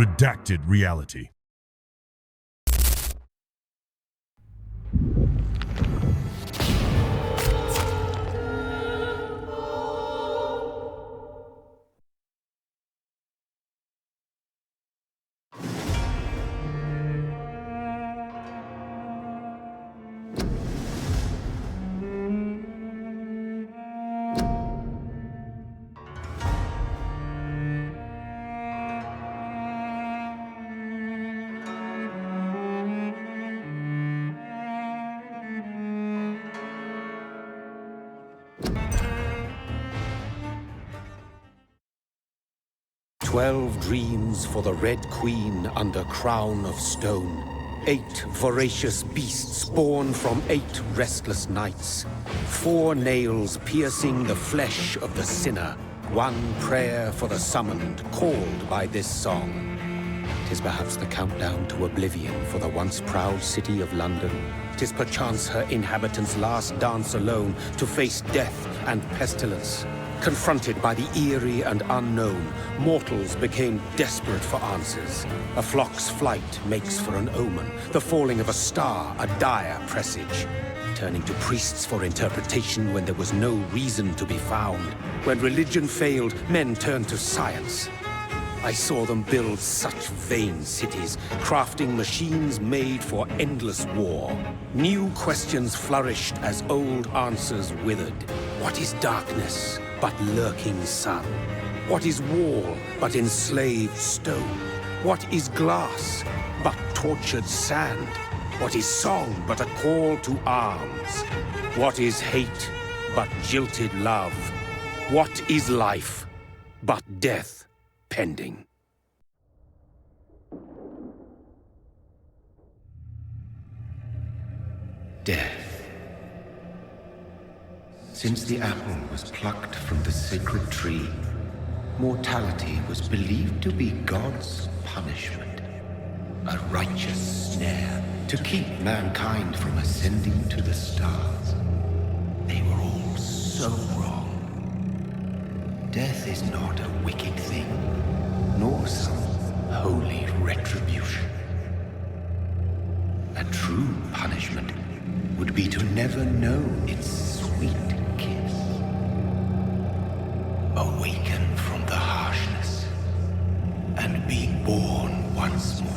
Redacted reality. "12 dreams for the Red Queen under crown of stone. 8 voracious beasts born from 8 restless nights. 4 nails piercing the flesh of the sinner. 1 prayer for the summoned, called by this song. 'Tis perhaps the countdown to oblivion for the once proud city of London. 'Tis perchance her inhabitants' last dance alone to face death and pestilence. Confronted by the eerie and unknown, mortals became desperate for answers. A flock's flight makes for an omen, the falling of a star a dire presage. Turning to priests for interpretation when there was no reason to be found. When religion failed, men turned to science. I saw them build such vain cities, crafting machines made for endless war. New questions flourished as old answers withered. What is darkness but lurking sun? What is wall but enslaved stone? What is glass but tortured sand? What is song but a call to arms? What is hate but jilted love? What is life but death pending? Death. Since the apple was plucked from the sacred tree, mortality was believed to be God's punishment. A righteous snare to keep mankind from ascending to the stars. They were all so wrong. Death is not a wicked thing, nor some holy retribution. A true punishment would be to never know its sweet kiss. Awaken from the harshness and be born once more.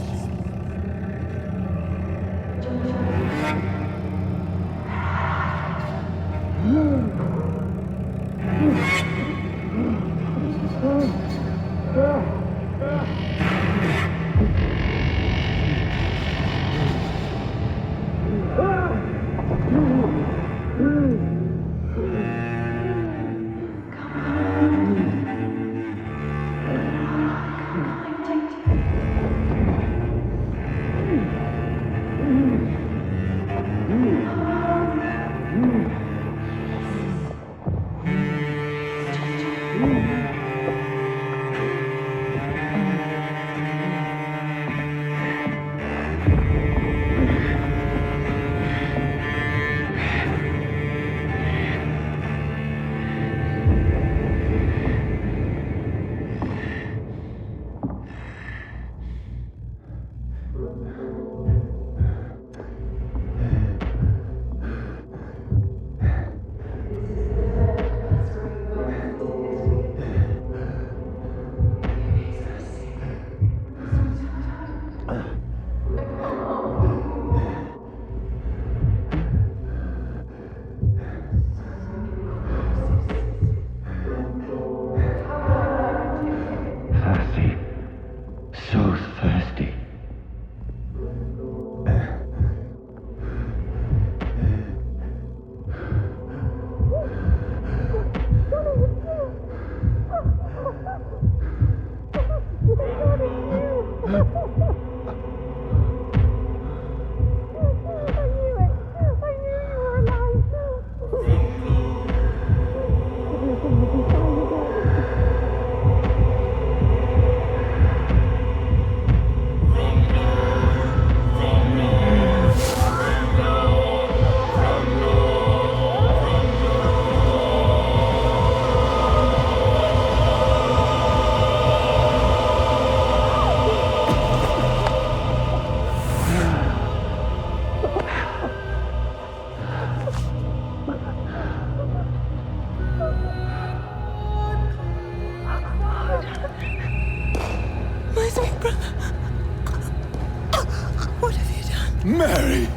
What have you done? Mary!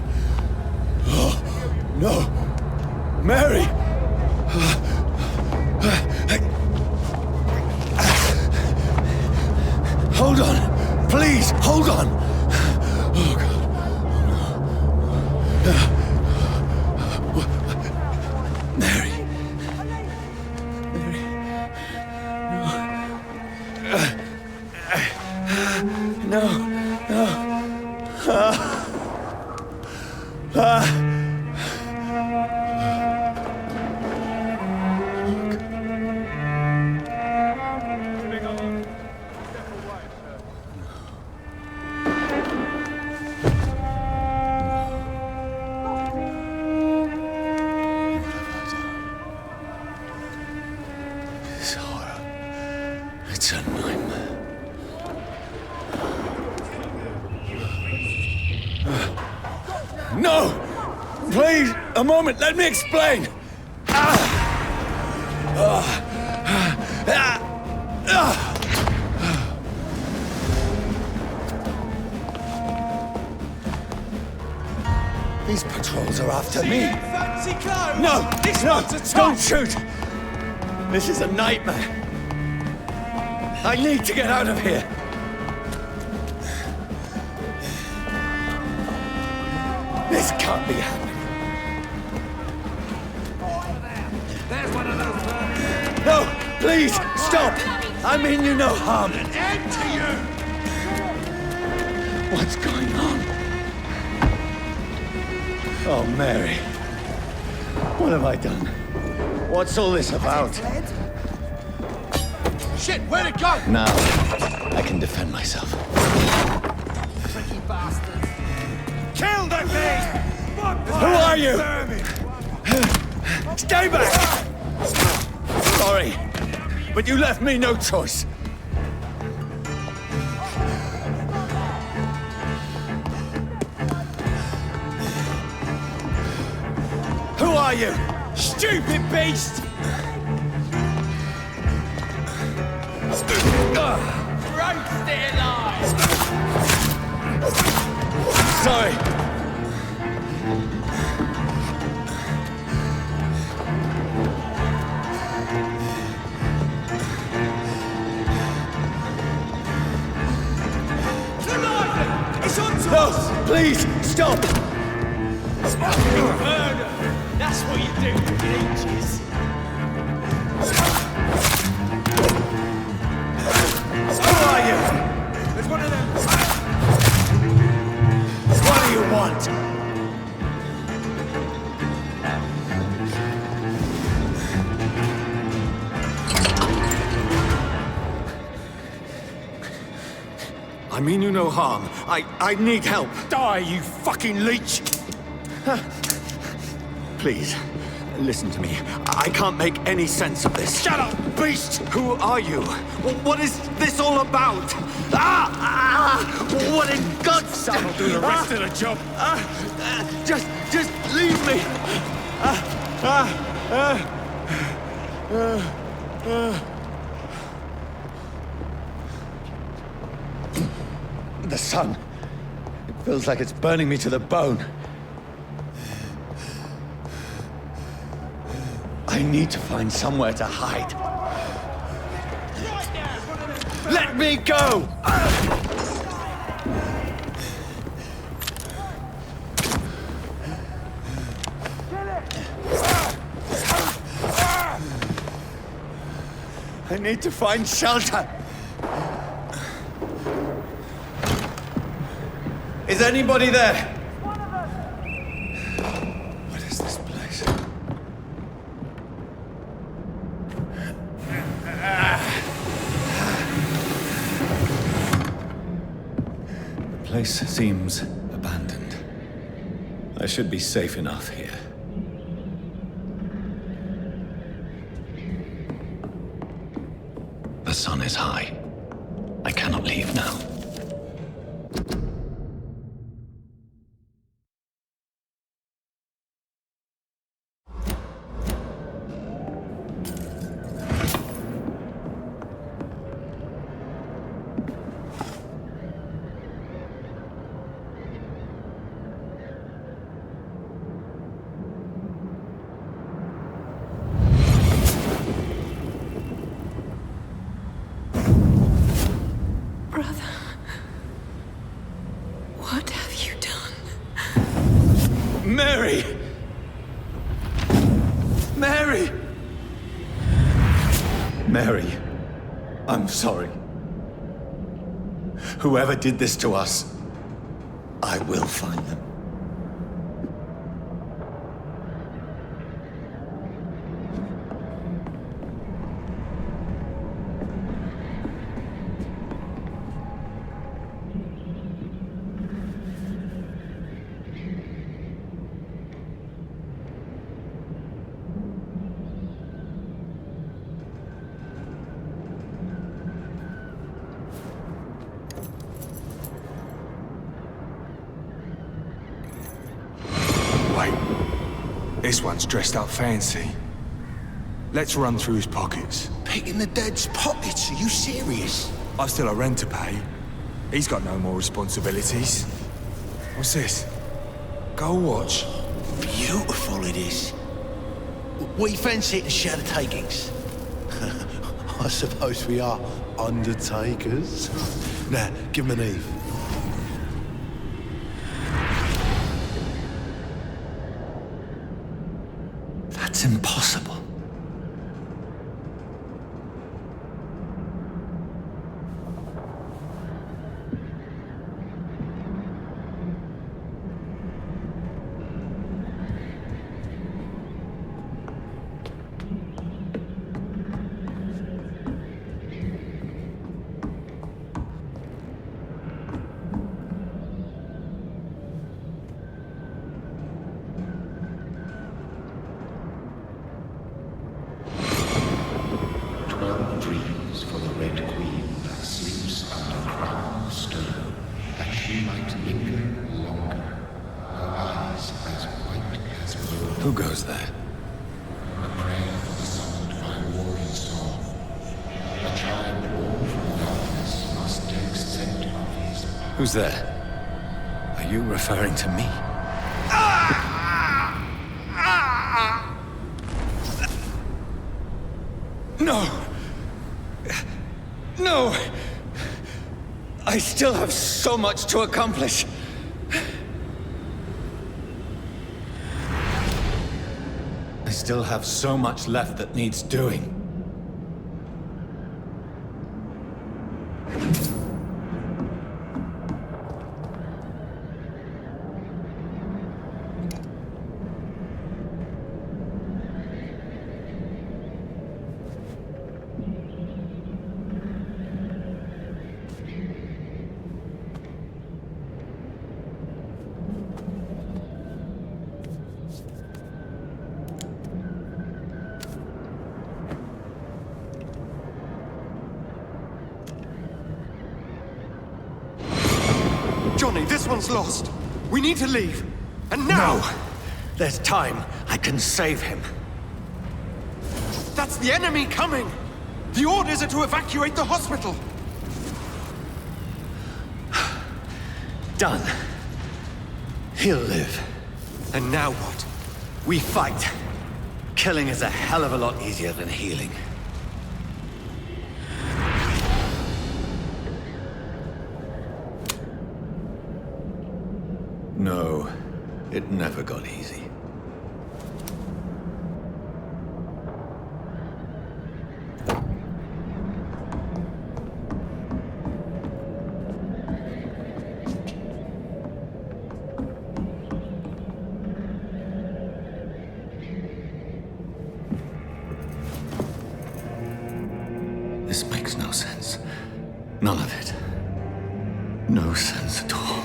Oh, no! Mary! Hold on! Please, hold on! Oh, God. Mary. This horror. It's a nightmare. No! Please, a moment, let me explain! These patrols are after me. Fancy clothes! No! This No! one's a top! Don't shoot! This is a nightmare. I need to get out of here. This can't be happening. There's one of those vermin. No! Please! Stop! I mean you no harm. An end to you! What's going on? Oh, Mary. What have I done? What's all this about? Shit, where'd it go? Now, I can defend myself. Tricky bastards. Kill the beast! Who are you? Stay back! Sorry, but you left me no choice. Who are you? Stupid beast! Roast it alive! Sorry. It's on to No, us! please, stop! Murder! That's what you do with leeches! Who are you? There's one of them! What do you want? I mean you no harm. I need help. Die, you fucking leech! Please, listen to me. I can't make any sense of this. Shut up, beast! Who are you? What is this all about? What in God's name? I'll do the rest of the job. Just leave me. The sun. It feels like it's burning me to the bone. I need to find somewhere to hide. Let me go! I need to find shelter. Is anybody there? What is this place? The place seems abandoned. I should be safe enough here. The sun is high. I cannot leave now. Mary! Mary! Mary, I'm sorry. Whoever did this to us, I will find them. This one's dressed up fancy. Let's run through his pockets. Picking the dead's pockets? Are you serious? I've still a rent to pay. He's got no more responsibilities. What's this? Gold watch. Beautiful it is. We fancy it and share the takings. I suppose we are undertakers. Now, give him an Eve. That's impossible. Dreams for the Red Queen that sleeps under crown of stone, that she might linger longer, her eyes as white as wool. Who goes there? A prayer for the summoned by warring storm. A child born from darkness must accept of his power. Who's there? Are you referring to me? No! No! I still have so much to accomplish. I still have so much left that needs doing. Johnny, this one's lost. We need to leave. And now! No! There's time. I can save him. That's the enemy coming! The orders are to evacuate the hospital! Done. He'll live. And now what? We fight. Killing is a hell of a lot easier than healing. No, it never got easy. This makes no sense. None of it. No sense at all.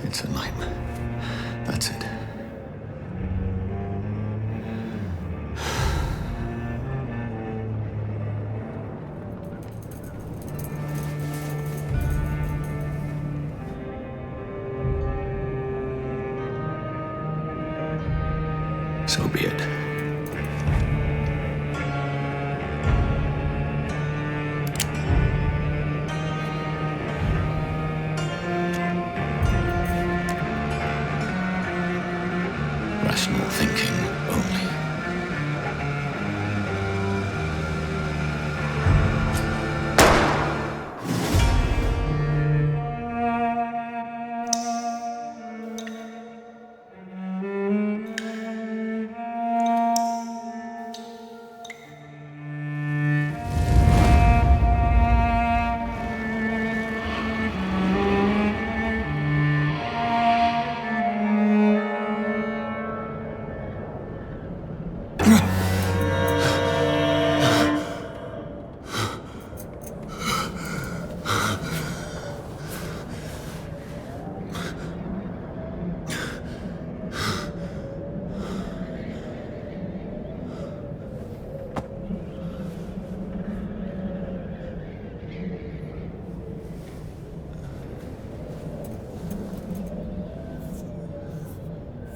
It's a nightmare. That's it. So be it. Rational thinking only.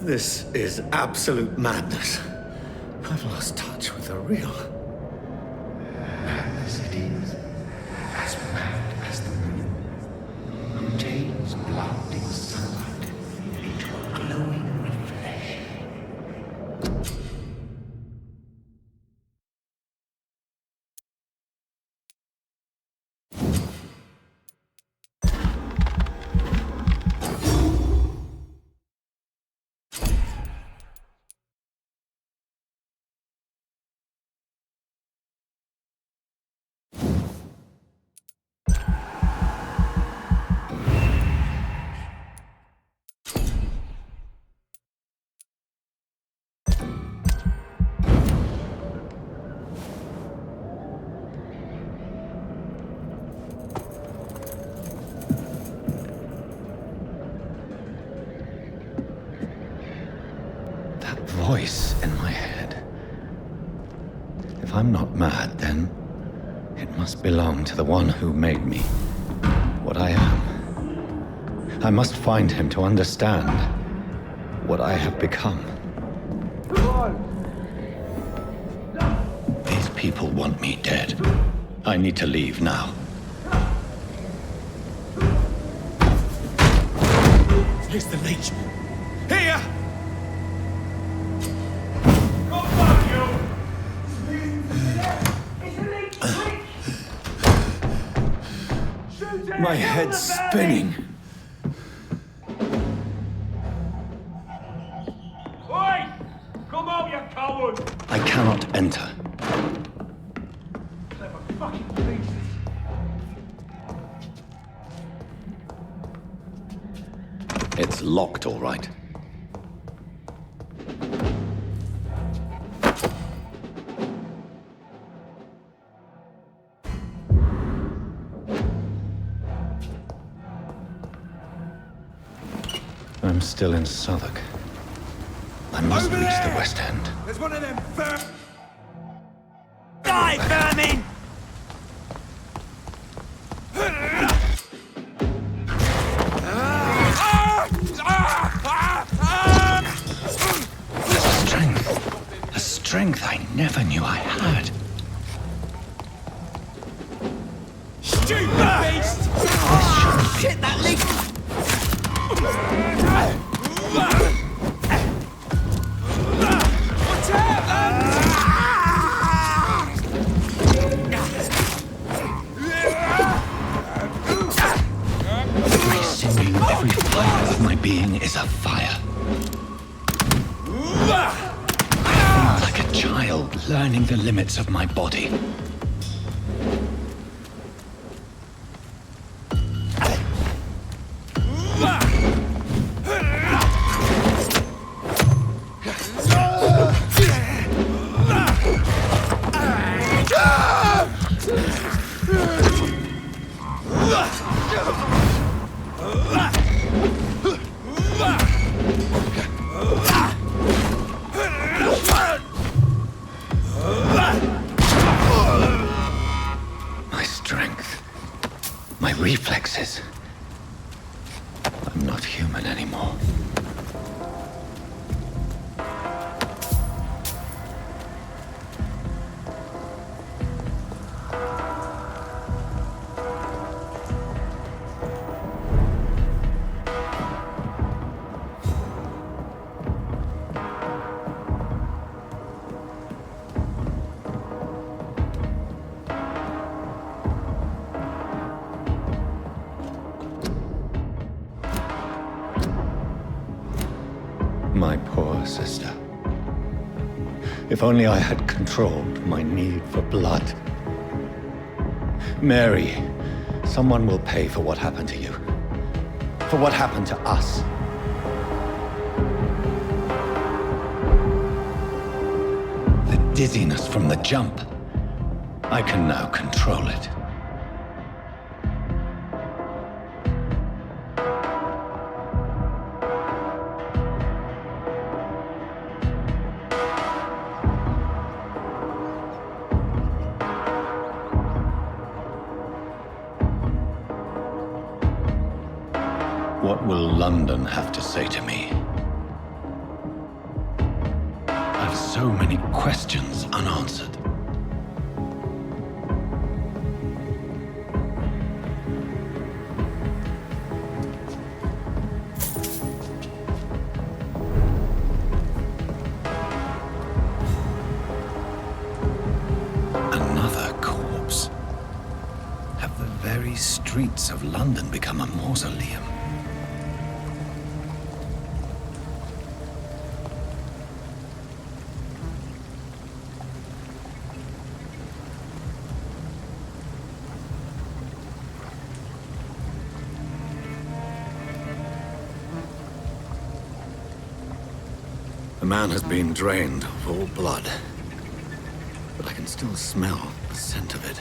This is absolute madness. I've lost touch with the real. Madness it is, as mad as the moon, who takes blinding sunlight into a glowing reflection. Voice in my head. If I'm not mad, then it must belong to the one who made me what I am. I must find him to understand what I have become. These people want me dead. I need to leave now. Here's the leech. Here! My head's spinning. Oi! Come out, you coward! I cannot enter. Clever fucking beast. It's locked, all right. I'm still in Southwark. I must reach the West End. There's one of them Die, vermin! A strength I never knew I had. Stupid beast! Shit, that leak! Watch out! My sinew, every fibre of my being is afire. I think like a child learning the limits of my body. My strength, my reflexes. I'm not human anymore. My poor sister. If only I had controlled my need for blood. Mary, someone will pay for what happened to you. For what happened to us. The dizziness from the jump. I can now control it. What will London have to say to me? so many questions unanswered. Another corpse. Have the very streets of London become a mausoleum? The man has been drained of all blood, but I can still smell the scent of it.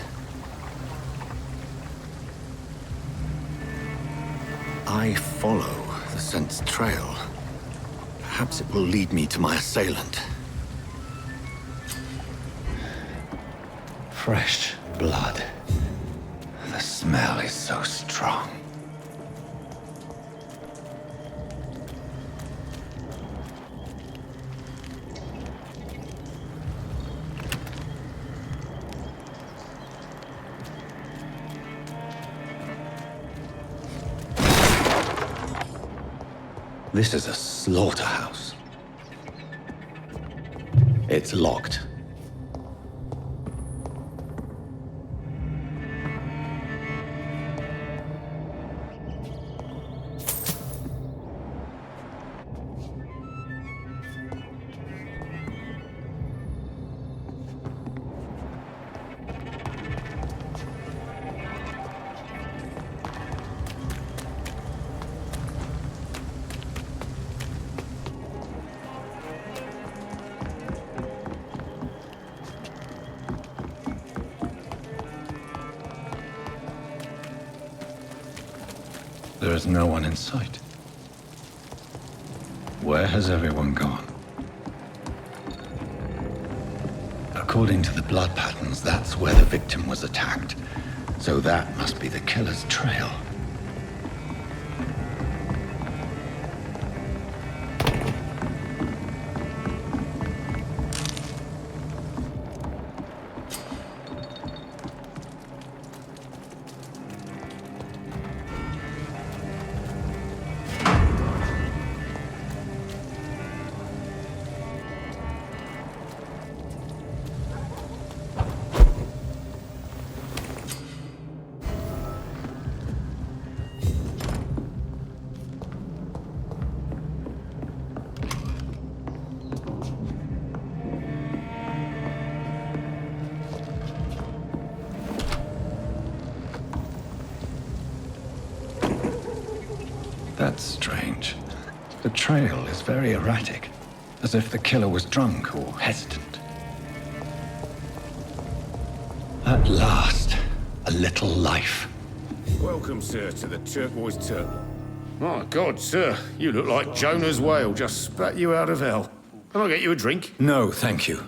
I follow the scent's trail. Perhaps it will lead me to my assailant. Fresh blood. The smell is so strong. This is a slaughterhouse. It's locked. There is no one in sight. Where has everyone gone? According to the blood patterns, that's where the victim was attacked. So that must be the killer's trail. That's strange. The trail is very erratic, as if the killer was drunk or hesitant. At last, a little life. Welcome, sir, to the Turquoise Turtle. My God, sir, you look like Jonah's whale just spat you out of hell. Can I get you a drink? No, thank you.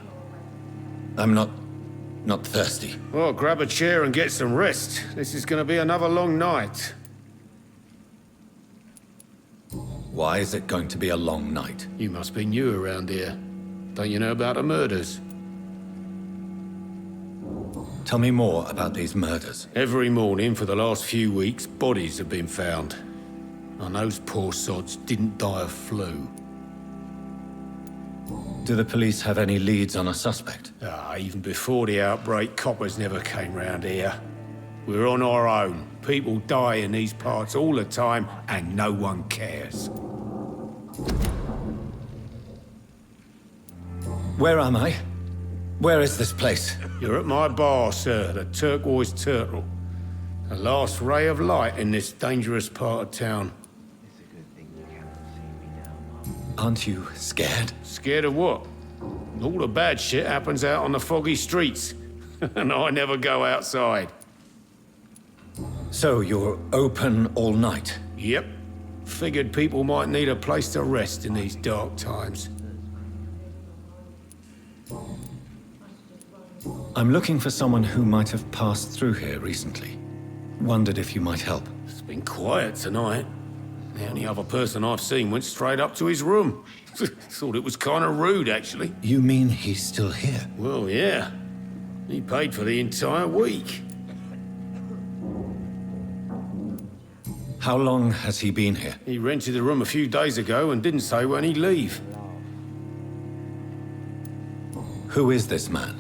I'm not thirsty. Well, grab a chair and get some rest. This is going to be another long night. Why is it going to be a long night? You must be new around here. Don't you know about the murders? Tell me more about these murders. Every morning for the last few weeks, bodies have been found. And those poor sods didn't die of flu. Do the police have any leads on a suspect? Even before the outbreak, coppers never came round here. We're on our own. People die in these parts all the time, and no one cares. Where am I? Where is this place? You're at my bar, sir, the Turquoise Turtle. The last ray of light in this dangerous part of town. Aren't you scared? Scared of what? All the bad shit happens out on the foggy streets. And I never go outside. So you're open all night? Yep. Figured people might need a place to rest in these dark times. I'm looking for someone who might have passed through here recently. Wondered if you might help. It's been quiet tonight. The only other person I've seen went straight up to his room. Thought it was kind of rude, actually. You mean he's still here? Well, yeah. He paid for the entire week. How long has he been here? He rented the room a few days ago and didn't say when he'd leave. Who is this man?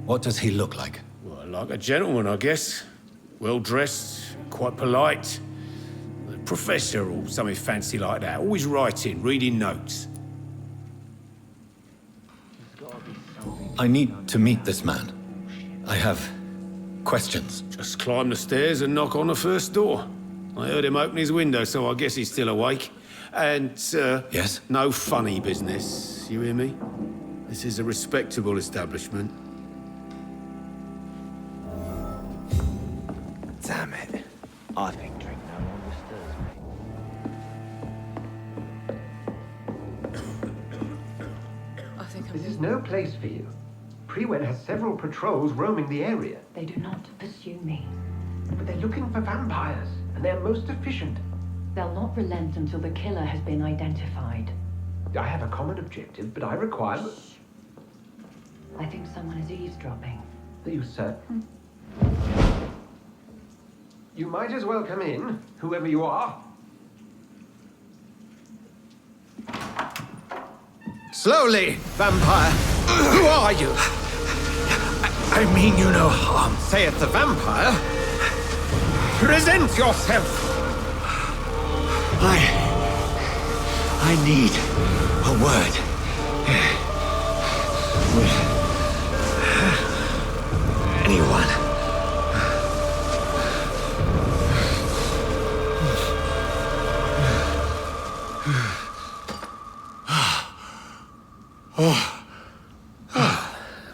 What does he look like? Well, like a gentleman, I guess. Well-dressed, quite polite. A professor or something fancy like that. Always writing, reading notes. I need to meet this man. I have questions. Just climb the stairs and knock on the first door. I heard him open his window, so I guess he's still awake. And, Yes? no funny business. You hear me? This is a respectable establishment. Damn it. I think drink no longer stirs me. I think This is no place for you. Prewen has several patrols roaming the area, They do not pursue me. but they're looking for vampires, and they're most efficient. They'll not relent until the killer has been identified. I have a common objective, but I require... I think someone is eavesdropping. Are you certain? You might as well come in, whoever you are. Slowly, vampire. Who are you? I mean you no harm. Saith the vampire. Present yourself. I need a word. With anyone.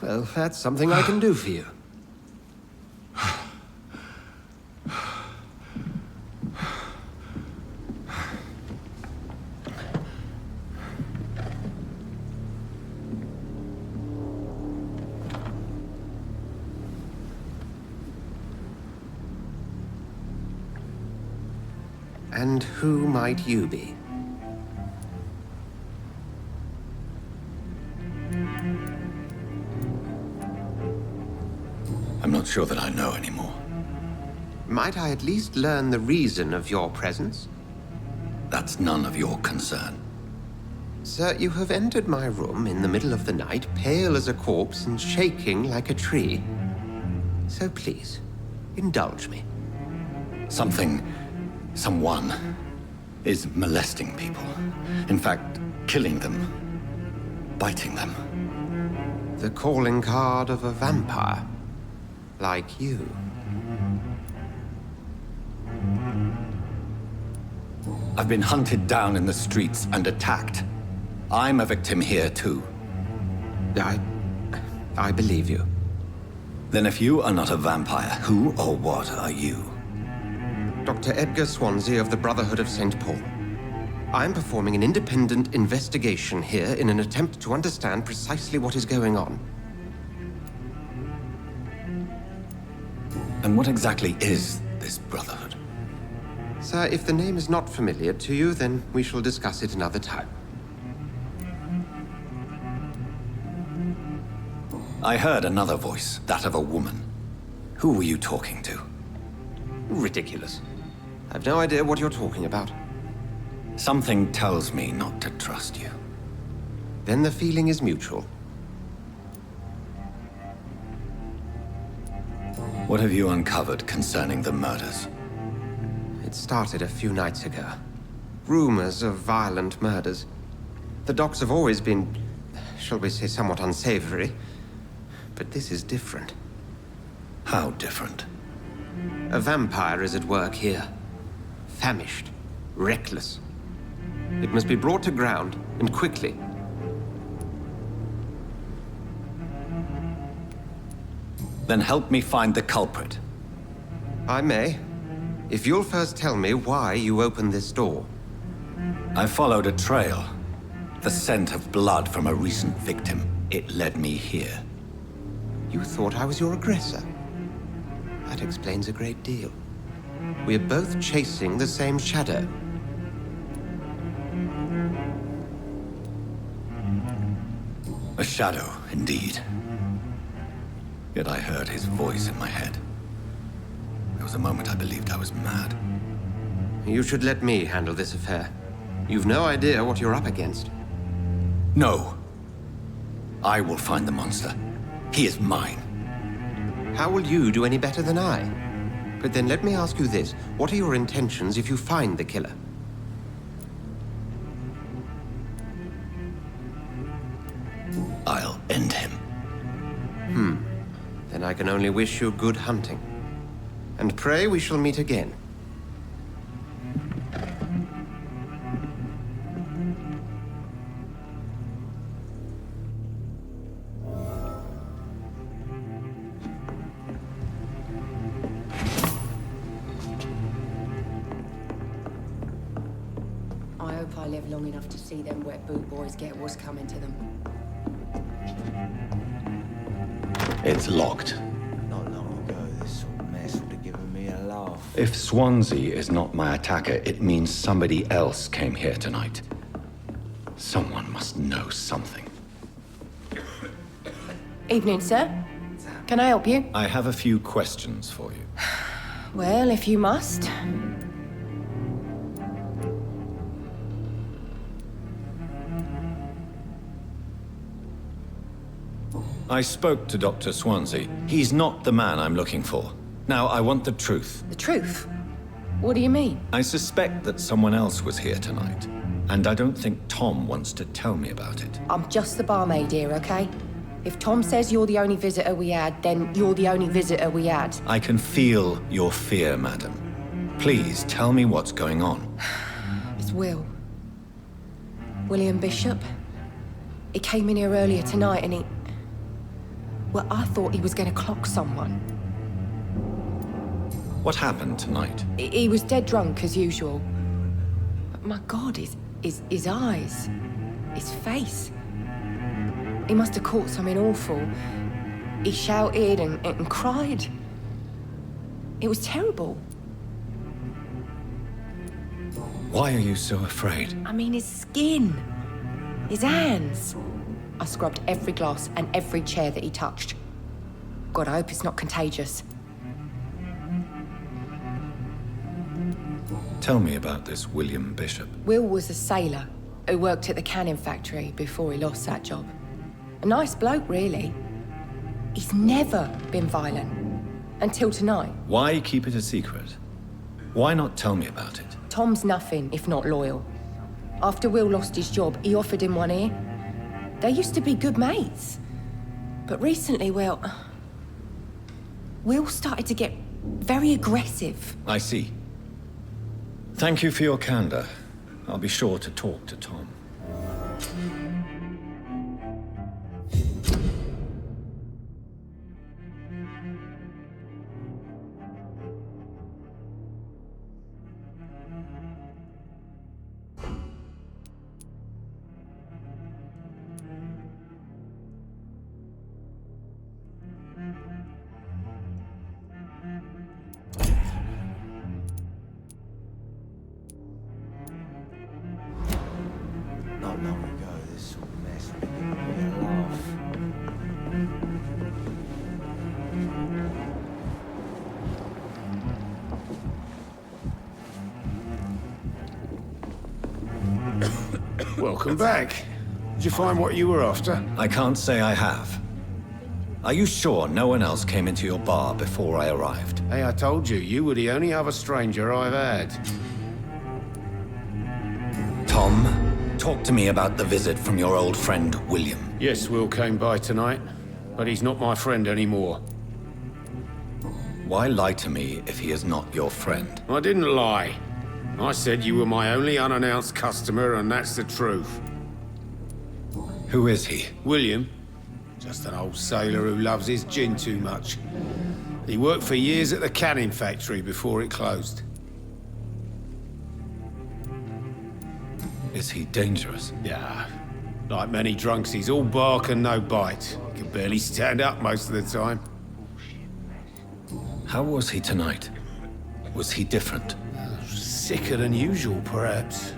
Well, that's something I can do for you. And who might you be? I'm not sure that I know anymore. Might I at least learn the reason of your presence? That's none of your concern. Sir, you have entered my room in the middle of the night, pale as a corpse and shaking like a tree. So please, indulge me. Someone is molesting people. In fact, killing them. Biting them. The calling card of a vampire. Like you. I've been hunted down in the streets and attacked. I'm a victim here, too. I believe you. Then if you are not a vampire, who or what are you? Dr. Edgar Swansea of the Brotherhood of St. Paul. I'm performing an independent investigation here in an attempt to understand precisely what is going on. And what exactly is this Brotherhood? Sir, if the name is not familiar to you, then we shall discuss it another time. I heard another voice, that of a woman. Who were you talking to? Ridiculous. I've no idea what you're talking about. Something tells me not to trust you. Then the feeling is mutual. What have you uncovered concerning the murders? It started a few nights ago. Rumors of violent murders. The docks have always been, shall we say, somewhat unsavory. But this is different. How different? A vampire is at work here. Famished. Reckless. It must be brought to ground, and quickly. Then help me find the culprit. I may. If you'll first tell me why you opened this door. I followed a trail. The scent of blood from a recent victim. It led me here. You thought I was your aggressor. That explains a great deal. We're both chasing the same shadow. A shadow, indeed. Yet I heard his voice in my head. There was a moment I believed I was mad. You should let me handle this affair. You've no idea what you're up against. No. I will find the monster. He is mine. How will you do any better than I? But then let me ask you this. What are your intentions if you find the killer? I'll end him. Then I can only wish you good hunting. And pray we shall meet again. I hope I live long enough to see them wet boot boys get what's coming to them. It's locked. Not long ago, this sort of mess would have given me a laugh. If Swansea is not my attacker, it means somebody else came here tonight. Someone must know something. Evening, sir. Can I help you? I have a few questions for you. Well, if you must. I spoke to Dr. Swansea. He's not the man I'm looking for. Now, I want the truth. The truth? What do you mean? I suspect that someone else was here tonight, and I don't think Tom wants to tell me about it. I'm just the barmaid here, okay? If Tom says you're the only visitor we had, then you're the only visitor we had. I can feel your fear, madam. Please tell me what's going on. It's Will. William Bishop. He came in here earlier tonight and he... Well, I thought he was going to clock someone. What happened tonight? He was dead drunk, as usual. But my God, his eyes, his face. He must have caught something awful. He shouted and cried. It was terrible. Why are you so afraid? I mean, his skin, his hands. I scrubbed every glass and every chair that he touched. God, I hope it's not contagious. Tell me about this William Bishop. Will was a sailor who worked at the canning factory before he lost that job. A nice bloke, really. He's never been violent. Until tonight. Why keep it a secret? Why not tell me about it? Tom's nothing if not loyal. After Will lost his job, he offered him one ear. They used to be good mates. But recently, well... Will started to get very aggressive. I see. Thank you for your candor. I'll be sure to talk to Tom. Not long ago, this sort of mess would have given me a laugh. Welcome back. Did you find what you were after? I can't say I have. Are you sure no one else came into your bar before I arrived? Hey, I told you, you were the only other stranger I've had. Tom, talk to me about the visit from your old friend, William. Yes, Will came by tonight, but he's not my friend anymore. Why lie to me if he is not your friend? I didn't lie. I said you were my only unannounced customer, and that's the truth. Who is he? William. Just an old sailor who loves his gin too much. He worked for years at the canning factory before it closed. Is he dangerous? Yeah. Like many drunks, he's all bark and no bite. He can barely stand up most of the time. How was he tonight? Was he different? Sicker than usual, perhaps.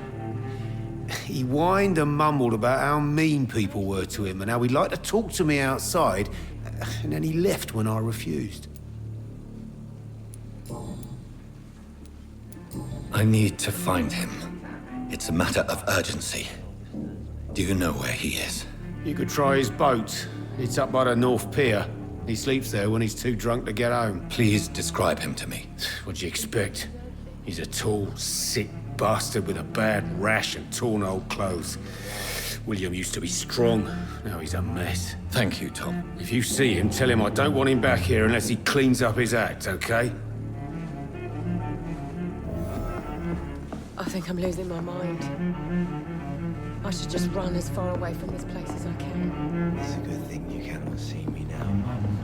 He whined and mumbled about how mean people were to him and how he'd like to talk to me outside, and then he left when I refused. I need to find him. It's a matter of urgency. Do you know where he is? You could try his boat. It's up by the North Pier. He sleeps there when he's too drunk to get home. Please describe him to me. What'd you expect? He's a tall, sick bastard with a bad rash and torn old clothes. William used to be strong. Now he's a mess. Thank you, Tom. If you see him, tell him I don't want him back here unless he cleans up his act, okay? I think I'm losing my mind. I should just run as far away from this place as I can. It's a good thing you cannot see me now, Mum.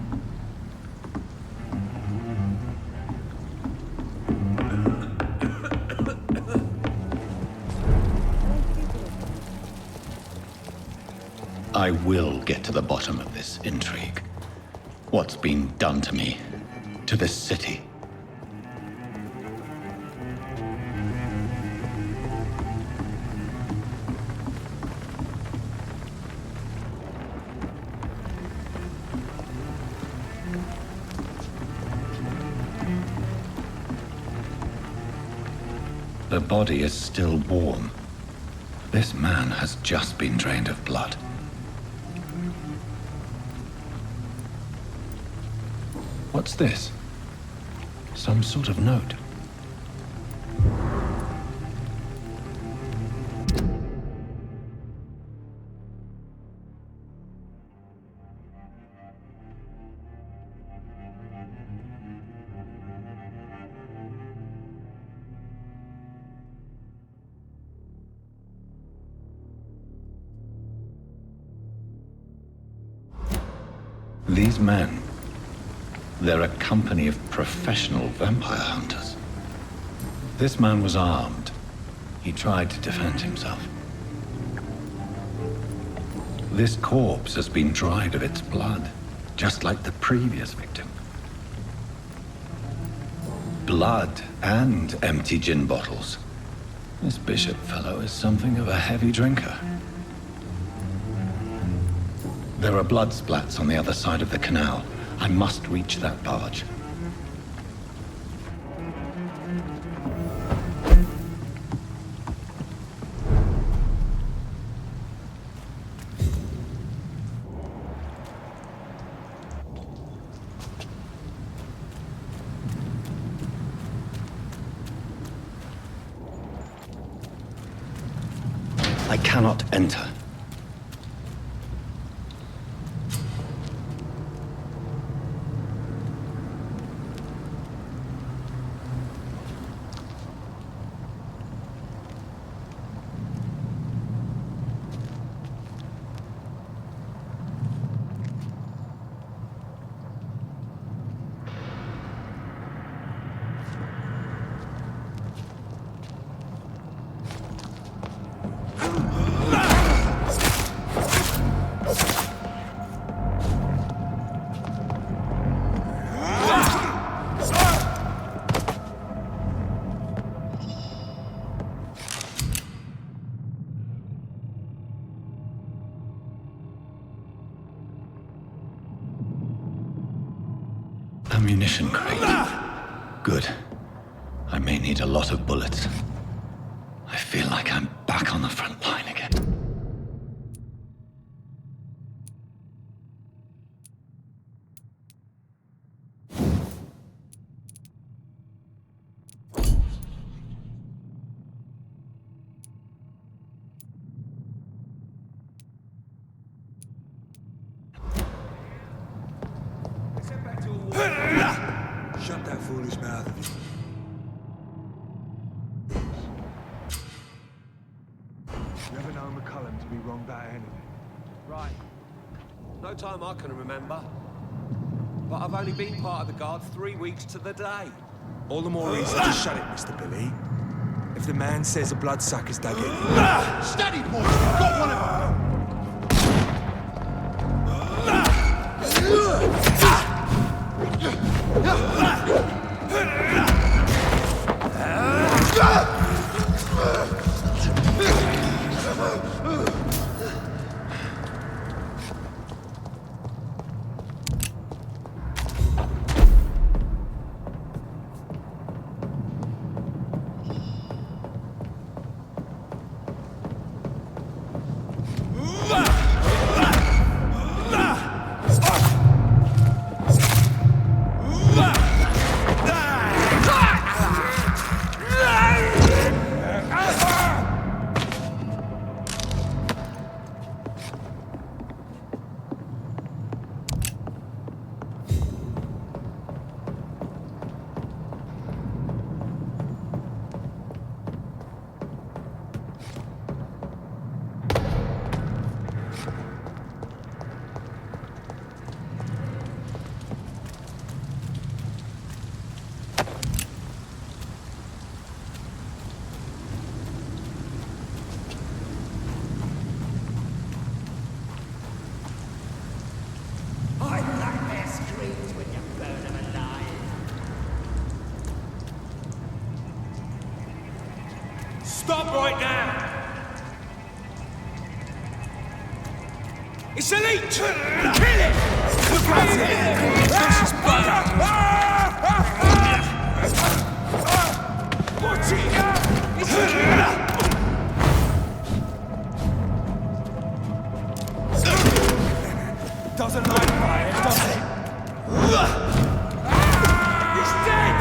I will get to the bottom of this intrigue. What's been done to me, to this city. The body is still warm. This man has just been drained of blood. What's this? Some sort of note. These men, they're a company of professional vampire hunters. This man was armed. He tried to defend himself. This corpse has been dried of its blood, just like the previous victim. Blood and empty gin bottles. This bishop fellow is something of a heavy drinker. There are blood splats on the other side of the canal. I must reach that barge. I cannot enter. Ammunition crate. Good. I may need a lot of bullets. I feel like I'm back on the front line again. Shut that foolish mouth of yours. Never known McCullum to be wrong about anything. Right. No time I can remember. But I've only been part of the guard 3 weeks to the day. All the more reason to shut it, Mr. Billy. If the man says a bloodsucker's dug in... Steady, boys! We've got one of them! Stop right now! It's elite! Kill it! Look at it! Precious butter! Watch it! It's doesn't like fire, does it? He's dead!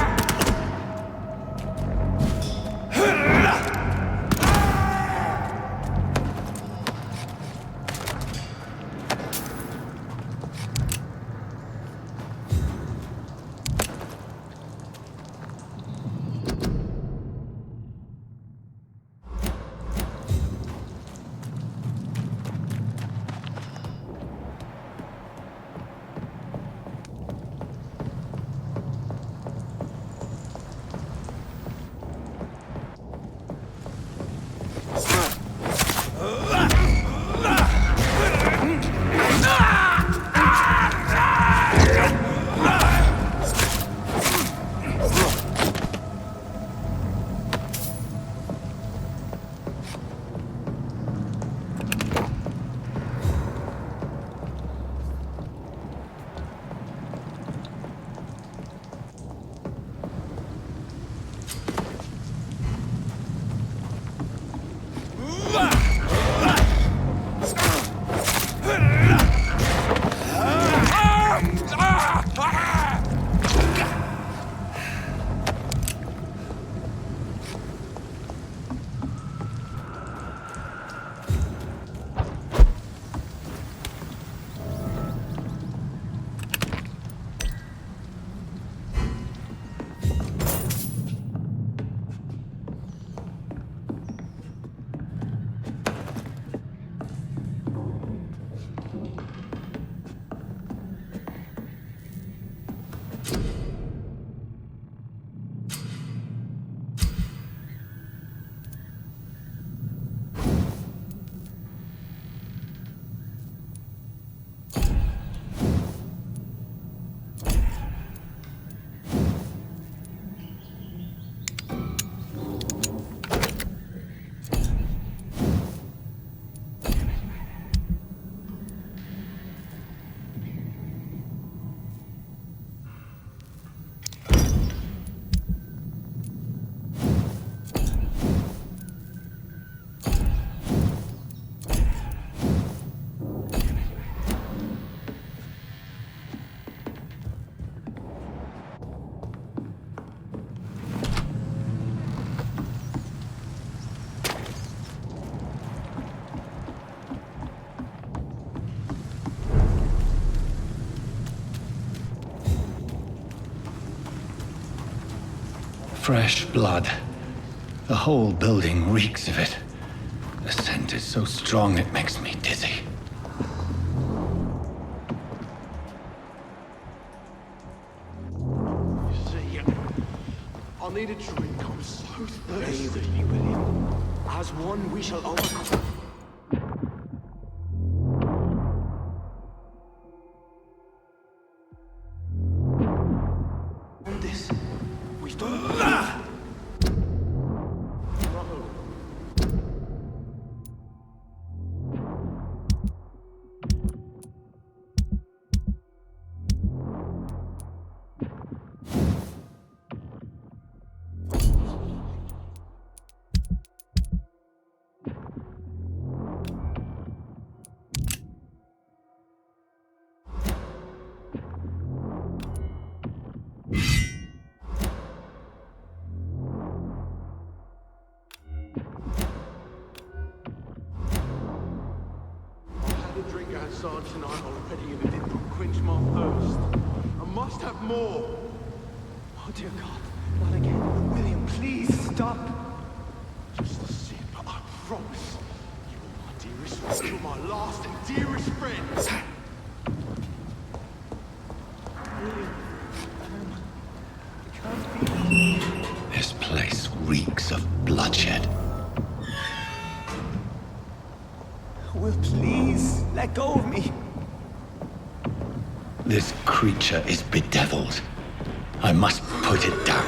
Fresh blood. The whole building reeks of it. The scent is so strong it makes me dizzy. See, I need a drink. I'm so thirsty. As one, we shall overcome. This, we've done. Outside tonight already and it didn't quench my thirst. I must have more. Oh dear God, not again. William, please stop. Just a sip, I promise. You are my dearest friend. You're my last and dearest friend. William, it can't be. This place reeks of bloodshed. Will, please, let go of me. This creature is bedeviled. I must put it down.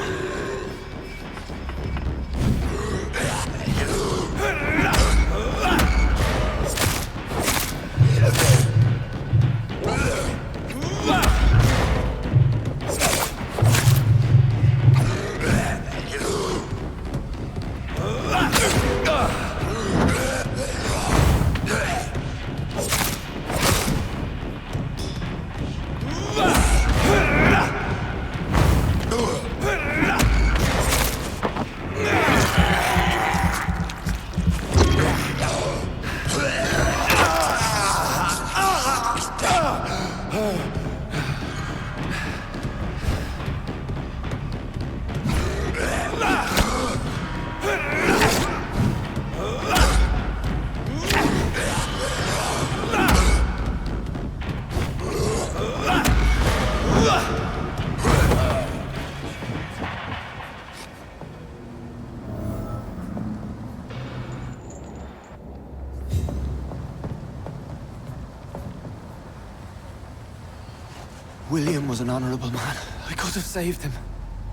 William was an honorable man. I could have saved him.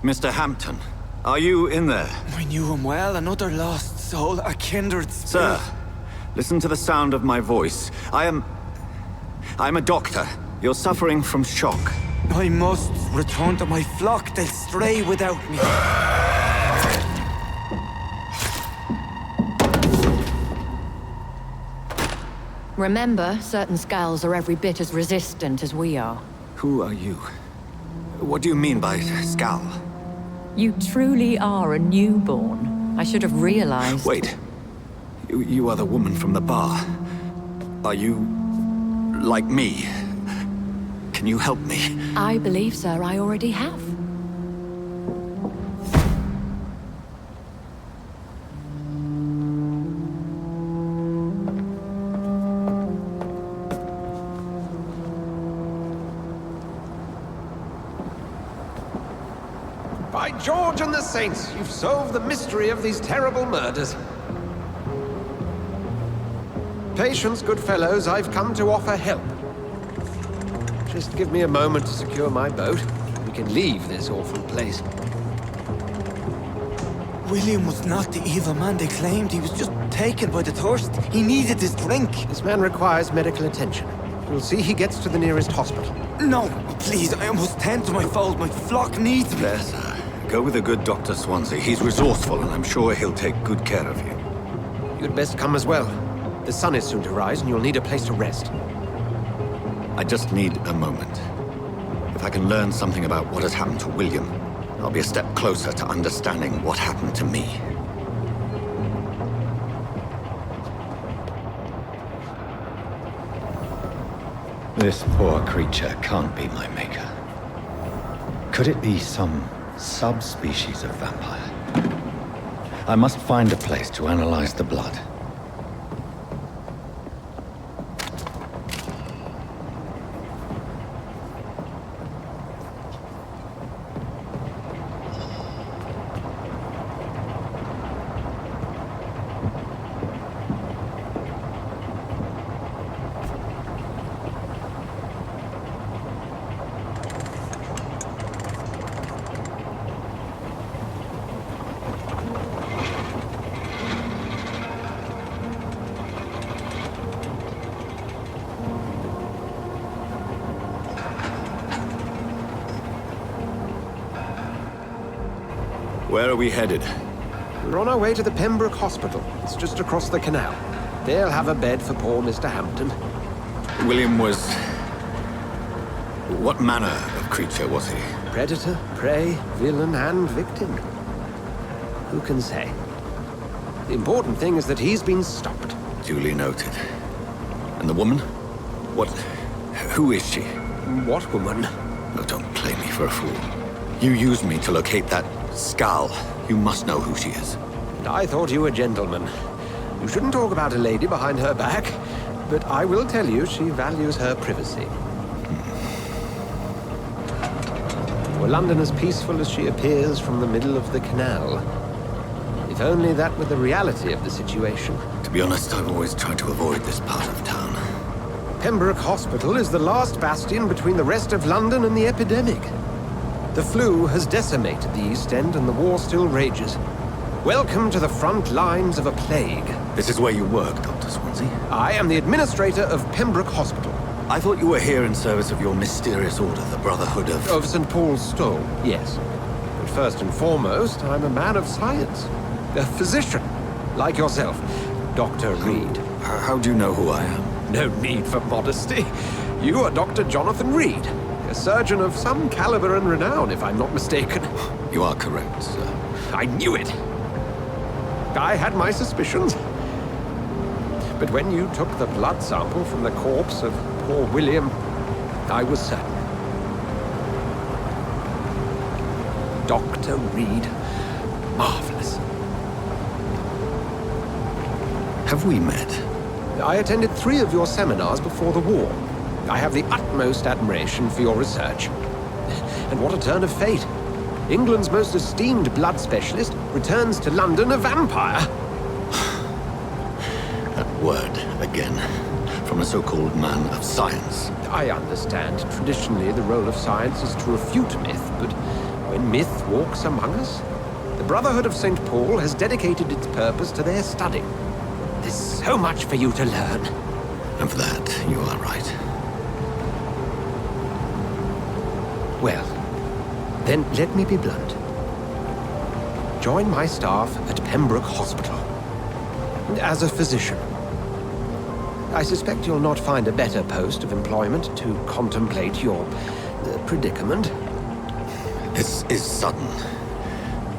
Mr. Hampton, are you in there? I knew him well, another lost soul, a kindred spirit. Sir, listen to the sound of my voice. I'm a doctor. You're suffering from shock. I must return to my flock. They'll stray without me. Remember, certain skulls are every bit as resistant as we are. Who are you? What do you mean by skull? You truly are a newborn. I should have realized. Wait. You are the woman from the bar. Are you... like me? Can you help me? I believe, sir, I already have. By George and the Saints, you've solved the mystery of these terrible murders. Patience, good fellows, I've come to offer help. Just give me a moment to secure my boat. We can leave this awful place. William was not the evil man they claimed. He was just taken by the thirst. He needed his drink. This man requires medical attention. We'll see he gets to the nearest hospital. No, please, I must tend to my fold. My flock needs me. There, sir. Go with the good Dr. Swansea. He's resourceful, and I'm sure he'll take good care of you. You'd best come as well. The sun is soon to rise, and you'll need a place to rest. I just need a moment. If I can learn something about what has happened to William, I'll be a step closer to understanding what happened to me. This poor creature can't be my maker. Could it be some subspecies of vampire? I must find a place to analyze the blood. Where are we headed? We're on our way to the Pembroke Hospital. It's just across the canal. They'll have a bed for poor Mr. Hampton. William was... what manner of creature was he? Predator, prey, villain, and victim. Who can say? The important thing is that he's been stopped. Duly noted. And the woman? What... who is she? What woman? No, don't play me for a fool. You used me to locate that skull. You must know who she is. I thought you a gentleman. You shouldn't talk about a lady behind her back, but I will tell you she values her privacy. Were London as peaceful as she appears from the middle of the canal? If only that were the reality of the situation. To be honest, I've always tried to avoid this part of town. Pembroke Hospital is the last bastion between the rest of London and the epidemic. The flu has decimated the East End and the war still rages. Welcome to the front lines of a plague. This is where you work, Dr. Swansea? I am the administrator of Pembroke Hospital. I thought you were here in service of your mysterious order, the Brotherhood of... Of St. Paul's Stole, yes. But first and foremost, I'm a man of science. A physician, like yourself, Dr. Reid. How do you know who I am? No need for modesty. You are Dr. Jonathan Reid. A surgeon of some caliber and renown, if I'm not mistaken. You are correct, sir. I knew it. I had my suspicions. But when you took the blood sample from the corpse of poor William, I was certain. Dr. Reid, marvelous. Have we met? I attended 3 of your seminars before the war. I have the utmost admiration for your research. And what a turn of fate. England's most esteemed blood specialist returns to London a vampire. That word again. from a so-called man of science. I understand. Traditionally, the role of science is to refute myth, but when myth walks among us, the Brotherhood of St. Paul has dedicated its purpose to their study. There's so much for you to learn. And for that, you are right. Well, then let me be blunt. Join my staff at Pembroke Hospital. As a physician. I suspect you'll not find a better post of employment to contemplate your predicament. This is sudden.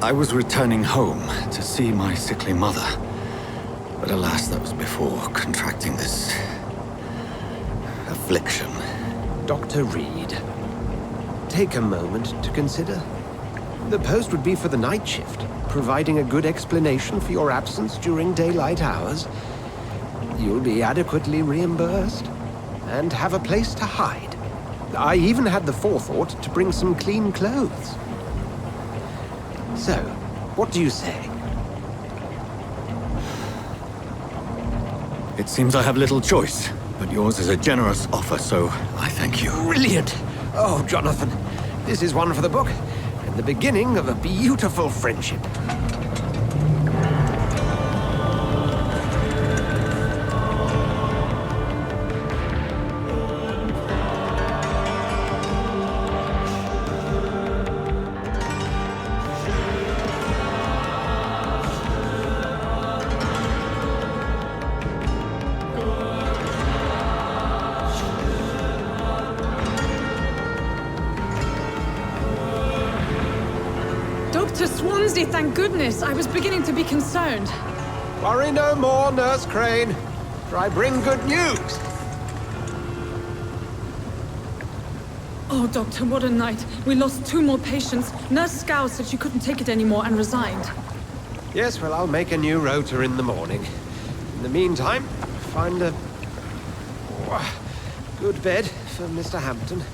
I was returning home to see my sickly mother. But alas, that was before contracting this affliction. Dr. Reid, take a moment to consider. The post would be for the night shift, providing a good explanation for your absence during daylight hours. You'll be adequately reimbursed, and have a place to hide. I even had the forethought to bring some clean clothes. So, what do you say? It seems I have little choice, but yours is a generous offer, so I thank you. Brilliant! Oh, Jonathan, this is one for the book, and the beginning of a beautiful friendship. Dr. Swansea, thank goodness. I was beginning to be concerned. Worry no more, Nurse Crane, for I bring good news. Oh, Doctor, what a night. We lost 2 more patients. Nurse Scow said she couldn't take it anymore and resigned. Yes, well, I'll make a new rota in the morning. In the meantime, find a good bed for Mr. Hampton.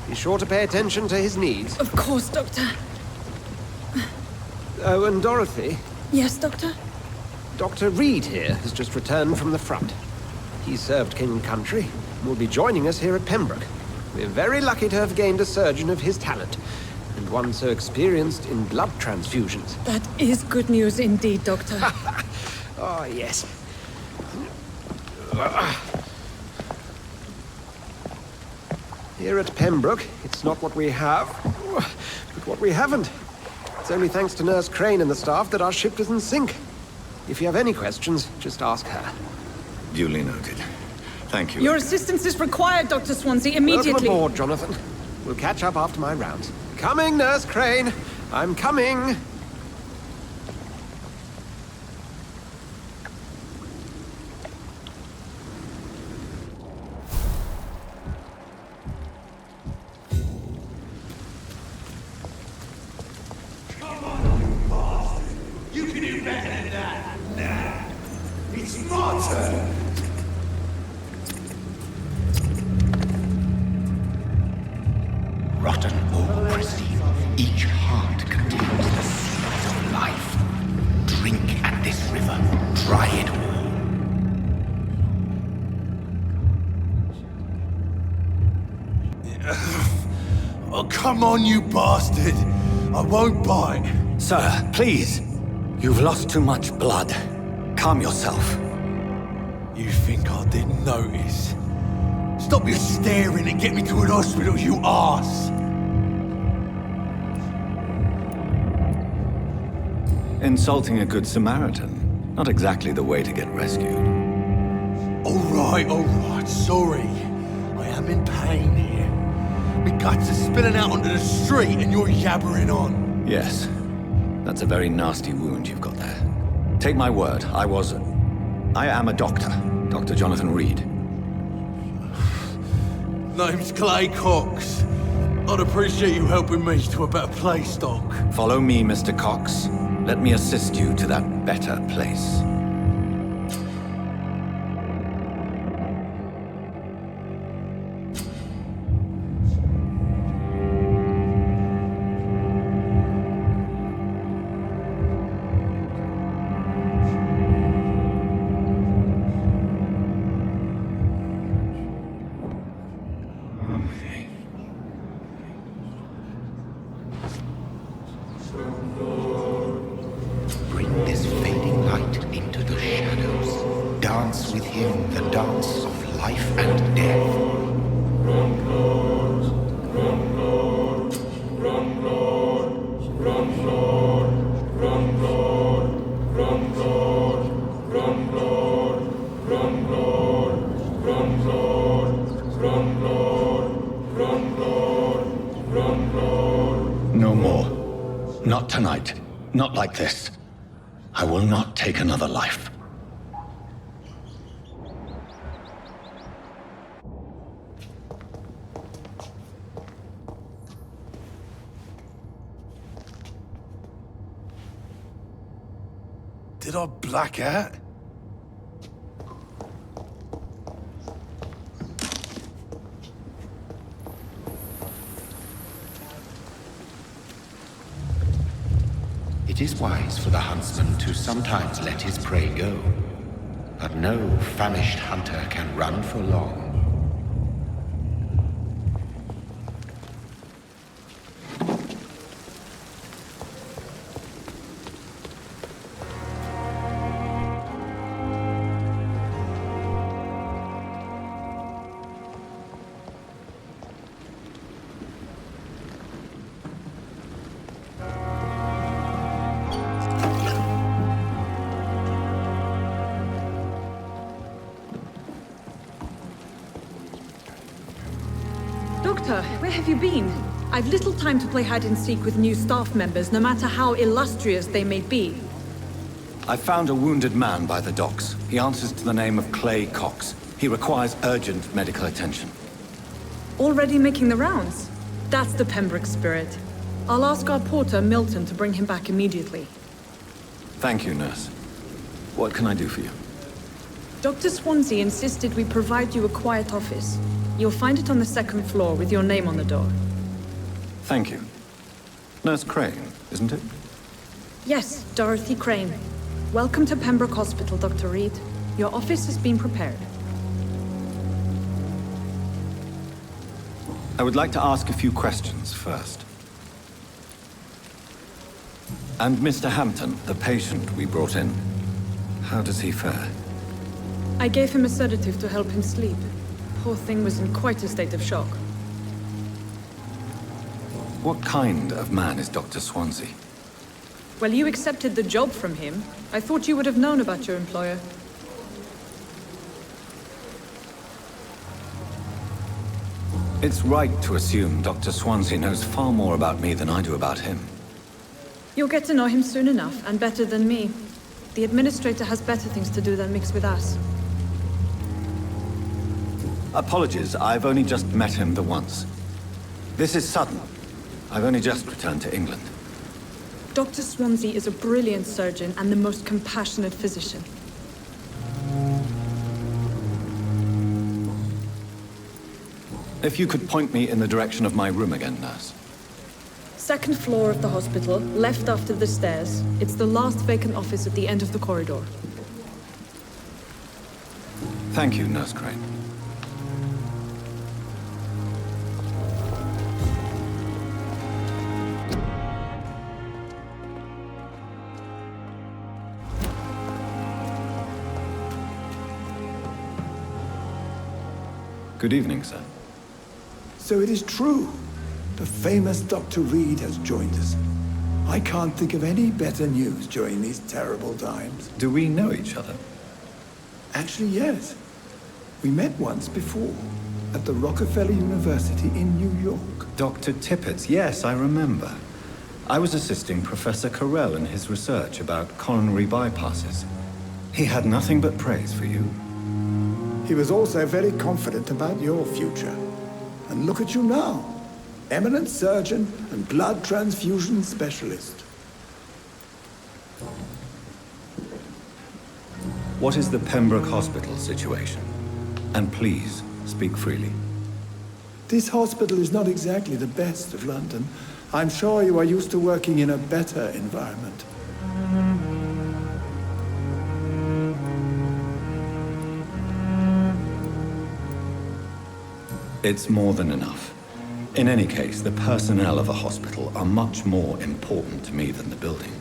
Be sure to pay attention to his needs. Of course, Doctor. Oh, and Dorothy? Yes, Doctor? Dr. Reid here has just returned from the front. He served King and Country and will be joining us here at Pembroke. We're very lucky to have gained a surgeon of his talent, and one so experienced in blood transfusions. That is good news indeed, Doctor. Oh, yes. Here at Pembroke, it's not what we have, but what we haven't. It's only thanks to Nurse Crane and the staff that our ship doesn't sink. If you have any questions, just ask her. Duly noted. Thank you. Your assistance is required, Dr. Swansea, immediately. Welcome aboard, Jonathan. We'll catch up after my rounds. Coming, Nurse Crane. I'm coming. You can do better than that. Nah. It's my turn. Rotten or pristine, each heart contains the seeds of life. Drink at this river, try it all. Oh, come on, you bastard! I won't bite. Sir, please. You've lost too much blood. Calm yourself. You think I didn't notice? Stop your staring and get me to an hospital, you arse! Insulting a good Samaritan. Not exactly the way to get rescued. Alright, sorry. I am in pain here. My guts are spilling out onto the street and you're yabbering on. Yes. That's a very nasty wound you've got there. Take my word, I am a doctor. Dr. Jonathan Reid. Name's Clay Cox. I'd appreciate you helping me to a better place, Doc. Follow me, Mr. Cox. Let me assist you to that better place. dance with him the dance of life and death. No more. Not tonight. Not like this. I will not take another life. Did I black out? It is wise for the huntsman to sometimes let his prey go, but no famished hunter can run for long. Doctor, where have you been? I've little time to play hide and seek with new staff members, no matter how illustrious they may be. I found a wounded man by the docks. He answers to the name of Clay Cox. He requires urgent medical attention. Already making the rounds? That's the Pembroke spirit. I'll ask our porter, Milton, to bring him back immediately. Thank you, nurse. What can I do for you? Dr. Swansea insisted we provide you a quiet office. You'll find it on the second floor with your name on the door. Thank you. Nurse Crane, isn't it? Yes, Dorothy Crane. Welcome to Pembroke Hospital, Dr. Reid. Your office has been prepared. I would like to ask a few questions first. And Mr. Hampton, the patient we brought in, how does he fare? I gave him a sedative to help him sleep. Poor thing was in quite a state of shock. What kind of man is Dr. Swansea? Well, you accepted the job from him. I thought you would have known about your employer. It's right to assume Dr. Swansea knows far more about me than I do about him. You'll get to know him soon enough, and better than me. The administrator has better things to do than mix with us. Apologies, I've only just met him the once. This is sudden. I've only just returned to England. Dr. Swansea is a brilliant surgeon and the most compassionate physician. If you could point me in the direction of my room again, nurse. Second floor of the hospital, left after the stairs. It's the last vacant office at the end of the corridor. Thank you, Nurse Crane. Good evening, sir. So it is true. The famous Dr. Reid has joined us. I can't think of any better news during these terrible times. Do we know each other? Actually, yes. We met once before, at the Rockefeller University in New York. Dr. Tippett, yes, I remember. I was assisting Professor Carell in his research about coronary bypasses. He had nothing but praise for you. He was also very confident about your future. And look at you now. Eminent surgeon and blood transfusion specialist. What is the Pembroke Hospital situation? And please, speak freely. This hospital is not exactly the best of London. I'm sure you are used to working in a better environment. It's more than enough. In any case, the personnel of a hospital are much more important to me than the building.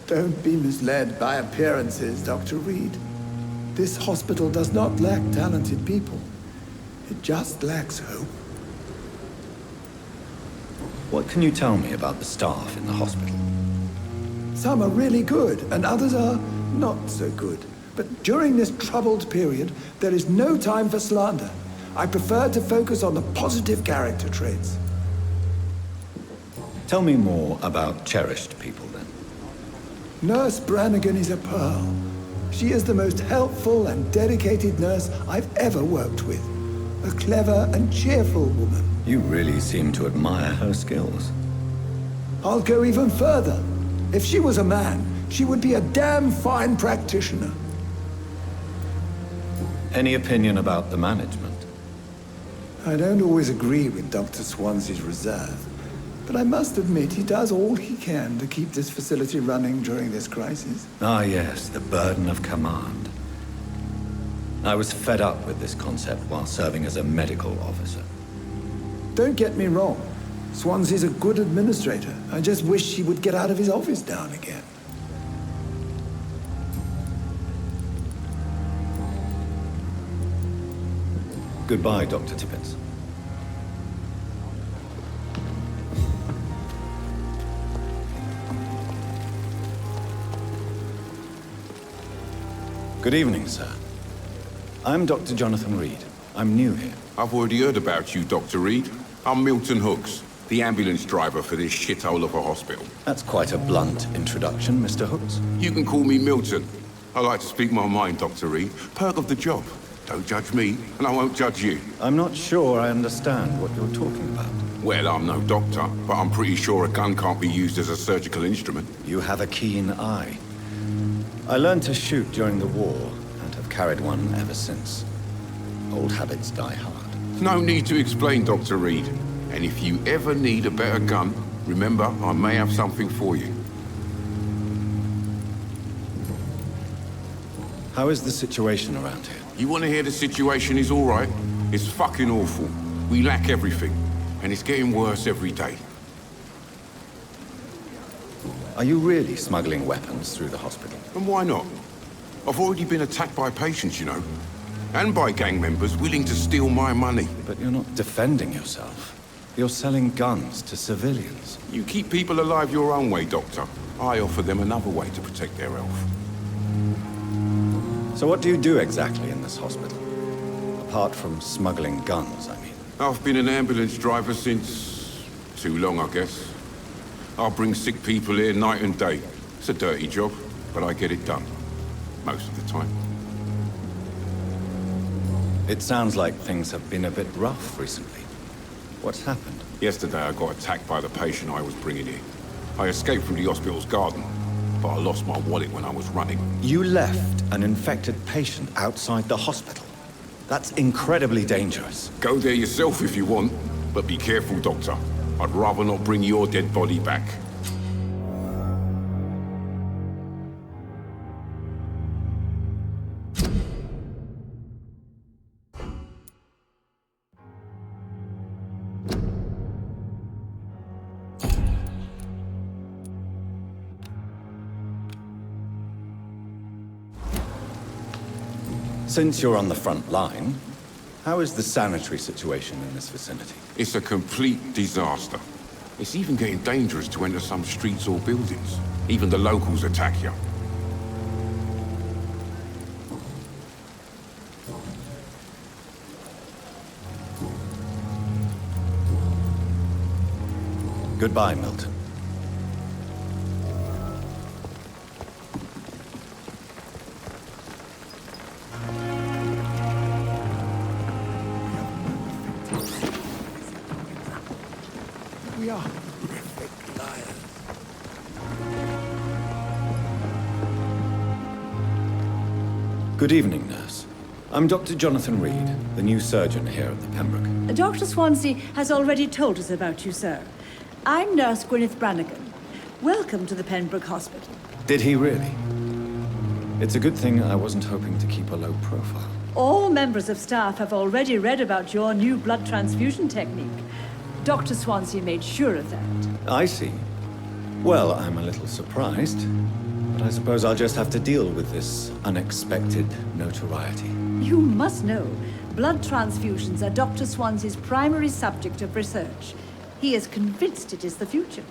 Don't be misled by appearances, Dr. Reid. This hospital does not lack talented people. It just lacks hope. What can you tell me about the staff in the hospital? Some are really good, and others are not so good. But during this troubled period, there is no time for slander. I prefer to focus on the positive character traits. Tell me more about cherished people, then. Nurse Brannigan is a pearl. She is the most helpful and dedicated nurse I've ever worked with. A clever and cheerful woman. You really seem to admire her skills. I'll go even further. If she was a man, she would be a damn fine practitioner. Any opinion about the management? I don't always agree with Dr. Swansea's reserve, but I must admit he does all he can to keep this facility running during this crisis. Ah, yes, the burden of command. I was fed up with this concept while serving as a medical officer. Don't get me wrong. Swansea's a good administrator. I just wish he would get out of his office now and again. Goodbye, Dr. Tippett. Good evening, sir. I'm Dr. Jonathan Reid. I'm new here. I've already heard about you, Dr. Reid. I'm Milton Hooks, the ambulance driver for this shithole of a hospital. That's quite a blunt introduction, Mr. Hooks. You can call me Milton. I like to speak my mind, Dr. Reid. Perk of the job. Don't judge me, and I won't judge you. I'm not sure I understand what you're talking about. Well, I'm no doctor, but I'm pretty sure a gun can't be used as a surgical instrument. You have a keen eye. I learned to shoot during the war, and have carried one ever since. Old habits die hard. No need to explain, Dr. Reid. And if you ever need a better gun, remember, I may have something for you. How is the situation around here? You want to hear the situation is all right? It's fucking awful. We lack everything, and it's getting worse every day. Are you really smuggling weapons through the hospital? And why not? I've already been attacked by patients, you know. And by gang members willing to steal my money. But you're not defending yourself. You're selling guns to civilians. You keep people alive your own way, Doctor. I offer them another way to protect their health. So what do you do exactly in this hospital? Apart from smuggling guns, I mean. I've been an ambulance driver since... too long, I guess. I bring sick people here night and day. It's a dirty job, but I get it done. Most of the time. It sounds like things have been a bit rough recently. What's happened? Yesterday I got attacked by the patient I was bringing in. I escaped from the hospital's garden, but I lost my wallet when I was running. You left an infected patient outside the hospital? That's incredibly dangerous. Go there yourself if you want, but be careful, Doctor. I'd rather not bring your dead body back. Since you're on the front line, how is the sanitary situation in this vicinity? It's a complete disaster. It's even getting dangerous to enter some streets or buildings. Even the locals attack you. Goodbye, Milton. We are horrific liars. Good evening, nurse. I'm Dr. Jonathan Reid, the new surgeon here at the Pembroke. Dr. Swansea has already told us about you, sir. I'm Nurse Gwyneth Brannigan. Welcome to the Pembroke Hospital. Did he really? It's a good thing I wasn't hoping to keep a low profile. All members of staff have already read about your new blood transfusion technique. Dr. Swansea made sure of that. I see. Well, I'm a little surprised. But I suppose I'll just have to deal with this unexpected notoriety. You must know, blood transfusions are Dr. Swansea's primary subject of research. He is convinced it is the future.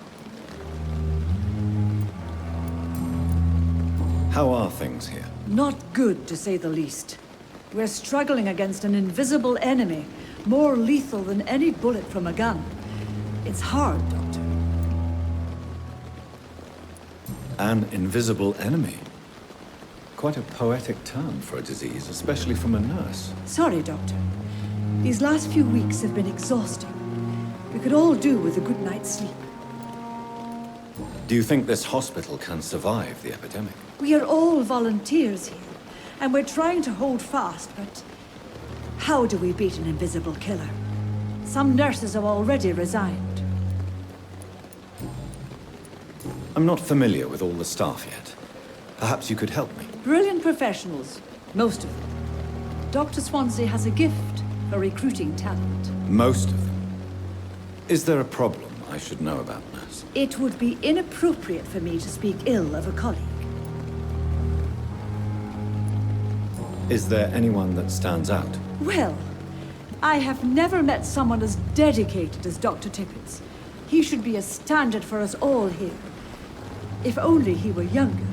How are things here? Not good, to say the least. We're struggling against an invisible enemy, more lethal than any bullet from a gun. It's hard, Doctor. An invisible enemy? Quite a poetic term for a disease, especially from a nurse. Sorry, Doctor. These last few weeks have been exhausting. We could all do with a good night's sleep. Do you think this hospital can survive the epidemic? We are all volunteers here, and we're trying to hold fast, but how do we beat an invisible killer? Some nurses have already resigned. I'm not familiar with all the staff yet. Perhaps you could help me. Brilliant professionals, most of them. Dr. Swansea has a gift for recruiting talent. Most of them. Is there a problem I should know about, nurse? It would be inappropriate for me to speak ill of a colleague. Is there anyone that stands out? Well, I have never met someone as dedicated as Dr. Tippett's. He should be a standard for us all here. If only he were younger.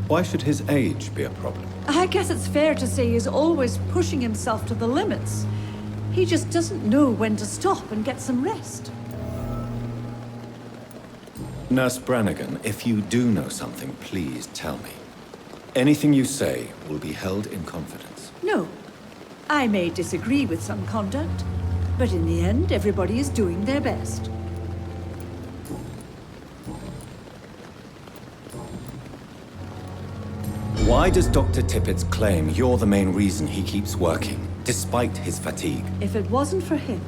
Why should his age be a problem? I guess it's fair to say he's always pushing himself to the limits. He just doesn't know when to stop and get some rest. Nurse Brannigan, if you do know something, please tell me. Anything you say will be held in confidence. No. I may disagree with some conduct, but in the end, everybody is doing their best. Why does Dr. Tippett claim you're the main reason he keeps working, despite his fatigue? If it wasn't for him,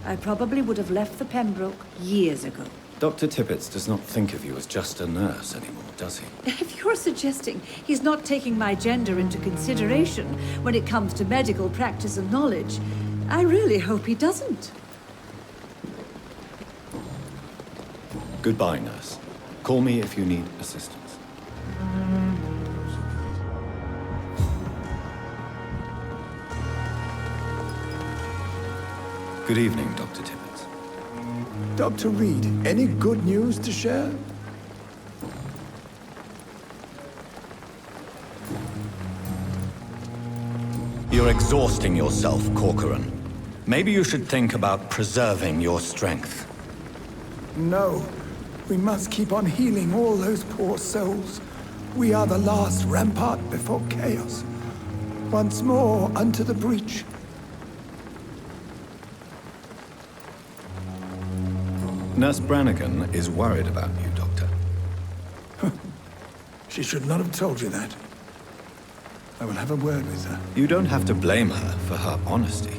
I probably would have left the Pembroke years ago. Dr. Tippett does not think of you as just a nurse anymore, does he? If you're suggesting he's not taking my gender into consideration when it comes to medical practice and knowledge, I really hope he doesn't. Goodbye, nurse. Call me if you need assistance. Good evening, Dr. Tippett. Dr. Reid, any good news to share? You're exhausting yourself, Corcoran. Maybe you should think about preserving your strength. No. We must keep on healing all those poor souls. We are the last rampart before chaos. Once more, unto the breach. Nurse Brannigan is worried about you, Doctor. She should not have told you that. I will have a word with her. You don't have to blame her for her honesty.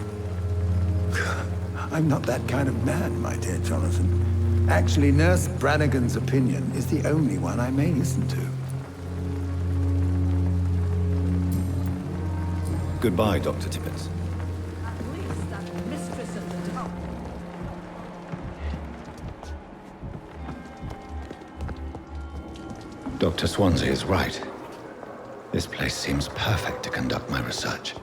I'm not that kind of man, my dear Jonathan. Actually, Nurse Brannigan's opinion is the only one I may listen to. Goodbye, Dr. Tippett. At least that mistress of the town. Dr. Swansea is right. This place seems perfect to conduct my research.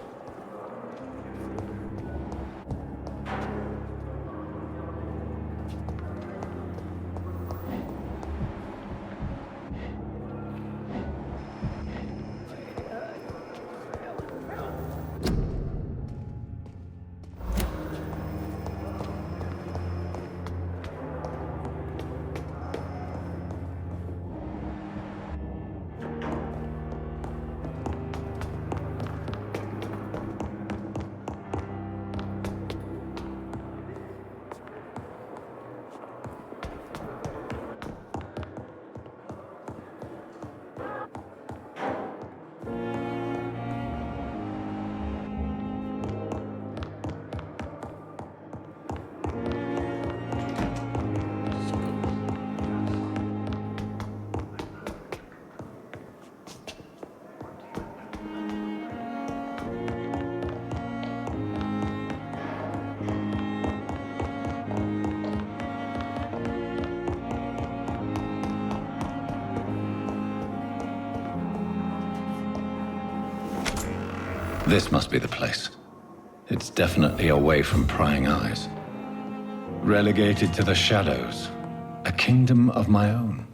This must be the place. It's definitely away from prying eyes. Relegated to the shadows. A kingdom of my own.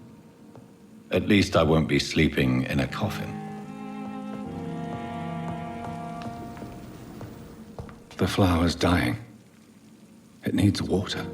At least I won't be sleeping in a coffin. The flower's dying. It needs water.